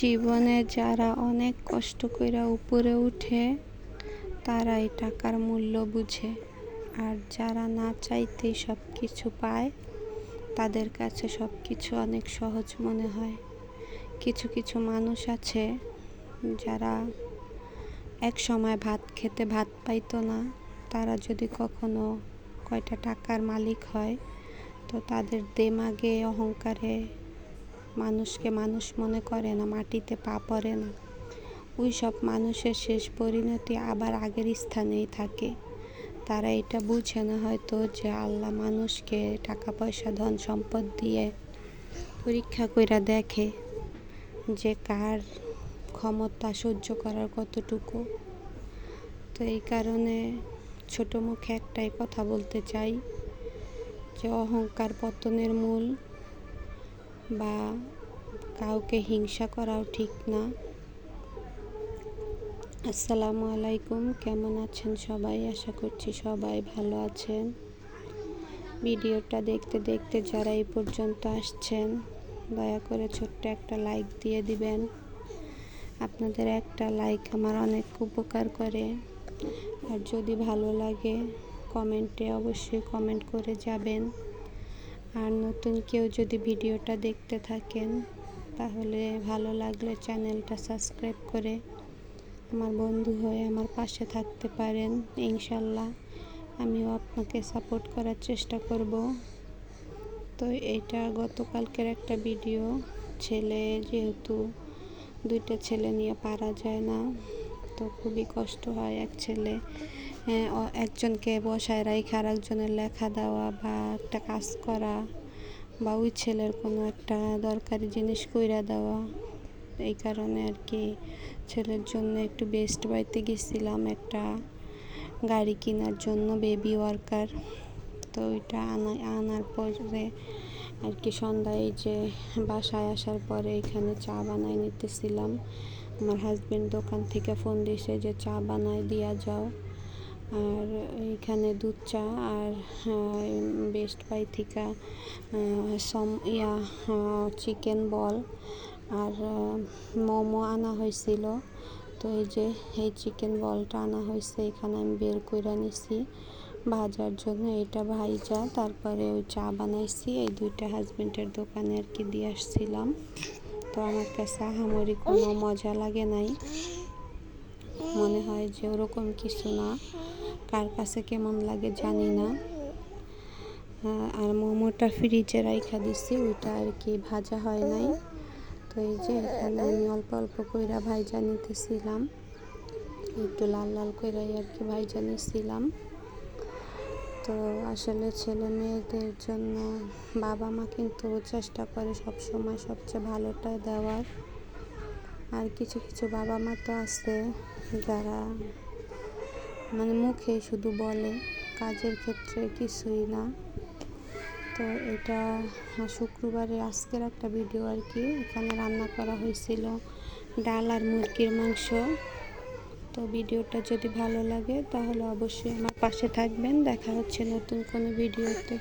জীবনে যারা অনেক কষ্ট কইরা উপরে উঠে তারাই টাকার মূল্য বুঝে, আর যারা না চাইতেই সব কিছু পায় তাদের কাছে সব কিছু অনেক সহজ মনে হয়। কিছু কিছু মানুষ আছে যারা এক সময় ভাত খেতে ভাত পাইতো না, তারা যদি কখনো কয়টা টাকার মালিক হয় তো তাদের দেমাগে অহংকারে মানুষকে মানুষ মনে করে না, মাটিতে পা পড়ে না। ওই সব মানুষের শেষ পরিণতি আবার আগের স্থানেই থাকে। তারা এটা বুঝে না হয়তো যে আল্লাহ মানুষকে টাকা পয়সা ধন সম্পদ দিয়ে পরীক্ষা কইরা দেখে যে কার ক্ষমতা সহ্য করার কতটুকু। তো এই কারণে ছোট মুখে একটাই কথা বলতে চাই যে অহংকার পতনের মূল, বা কাউকে হিংসা করাও ঠিক না। আসসালামু আলাইকুম, কেমন আছেন সবাই? আশা করছি সবাই ভালো আছেন। ভিডিওটা দেখতে দেখতে যারা এই পর্যন্ত আসছেন দয়া করে ছোট্ট একটা লাইক দিয়ে দিবেন। আপনাদের একটা লাইক আমার অনেক উপকার করে। আর যদি ভালো লাগে কমেন্টে অবশ্যই কমেন্ট করে যাবেন। আর নতুন কেউ যদি ভিডিওটা দেখতে থাকেন তাহলে ভালো লাগলে চ্যানেলটা সাবস্ক্রাইব করে আমার বন্ধু হয়ে আমার পাশে থাকতে পারেন। ইনশাল্লাহ আমিও আপনাকে সাপোর্ট করার চেষ্টা করব। তো এটা গতকালকের একটা ভিডিও। ছেলে যেহেতু দুইটা ছেলে নিয়ে পারা যায় না, তো খুবই কষ্ট হয়। এক ছেলে একজনকে বসায় রাখা আর একজনের লেখা দেওয়া বা একটা কাজ করা, বা ওই ছেলের কোনো একটা দরকারি জিনিস কইরা দেওয়া। এই কারণে আর কি ছেলের জন্য একটু বেস্ট বাইতে গেছিলাম একটা গাড়ি কেনার জন্য, বেবি ওয়ার্কার। তো ওইটা আনার পরে আর কি সন্ধ্যায় যে বাসায় আসার পরে এখানে চা বানাই নিতেছিলাম। আমার হাজবেন্ড দোকান থেকে ফোন দিয়েছে যে চা বানায় দিয়া যাও। আর এইখানে দুধ চা আর বেস্ট বাই থেকে চিকেন বল আর মোমো আনা হয়েছিল। তো এই যে এই চিকেন বলটা আনা হয়েছে, এখানে আমি বের করে নিছি ভাজার জন্য। এটা ভাইজা তারপরে ওই চা বানাইছি। এই দুইটা হাজবেন্ডের দোকানে আর কি দিয়ে আসছিলাম। তো আমার কাছে আহামরি কোনো মজা লাগে নাই, মনে হয় যে ওরকম কিছু না। কার কাছে কেমন লাগে জানি না। আর মোমোটা ফ্রিজে রাইখা দিছি, ওইটা আর কি ভাজা হয় নাই। তো এই যে এখানে আমি অল্প অল্প কইরা ভাইজা নিতেছিলাম, একটু লাল লাল কইরাই আর কি ভাইজা নিছিলাম। তো আসলে ছেলে মেয়েদের জন্য বাবা মা কিন্তু চেষ্টা করে সবসময় সবচেয়ে ভালোটা দেওয়ার। আর কিছু কিছু বাবা মা তো আছে যারা মানে মুখে শুধু বলে, কাজের ক্ষেত্রে কিছুই না। তো এটা শুক্রবারে আজকের একটা ভিডিও আর কি। এখানে রান্না করা হয়েছিল ডাল আর মুরগির মাংস। তো ভিডিওটা যদি ভালো লাগে তাহলে অবশ্যই আমার পাশে থাকবেন। দেখা হচ্ছে নতুন কোনো ভিডিওতে।